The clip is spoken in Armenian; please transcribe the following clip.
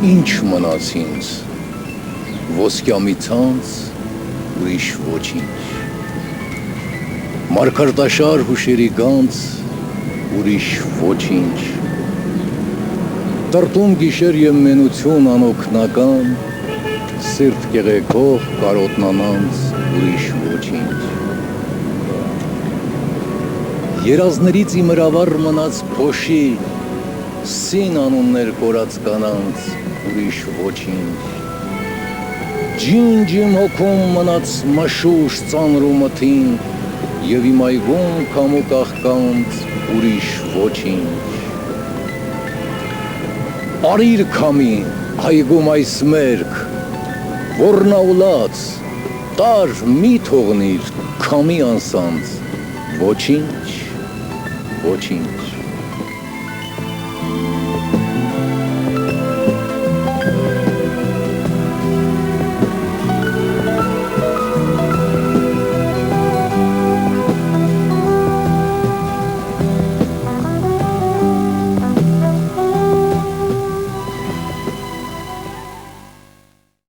ինչ մնաց ինձ, ոսկյամի ցանց, ուրիշ ոչինչ, մարգարտաշար հուշերի գանձ, ուրիշ ոչինչ, տրտում գիշեր և մենություն անօգնական, սիրտ կեղեքող կարոտնանանց, ուրիշ ոչինչ, երազներից իմ հրավառ մնաց փոշի, սին անուններ կորած կանանց, ուրիշ ոչինչ, ջինջ իմ հոգում մնաց մշուշ ծանր ու մթին, և իմ այգում քամու կաղկանց, ուրիշ ոչինչ, արիր քամի, այգում այս մերկ, ոռնաուլաց, տար մի թողնիր քամի անսանց, ոչինչ, ոչինչ,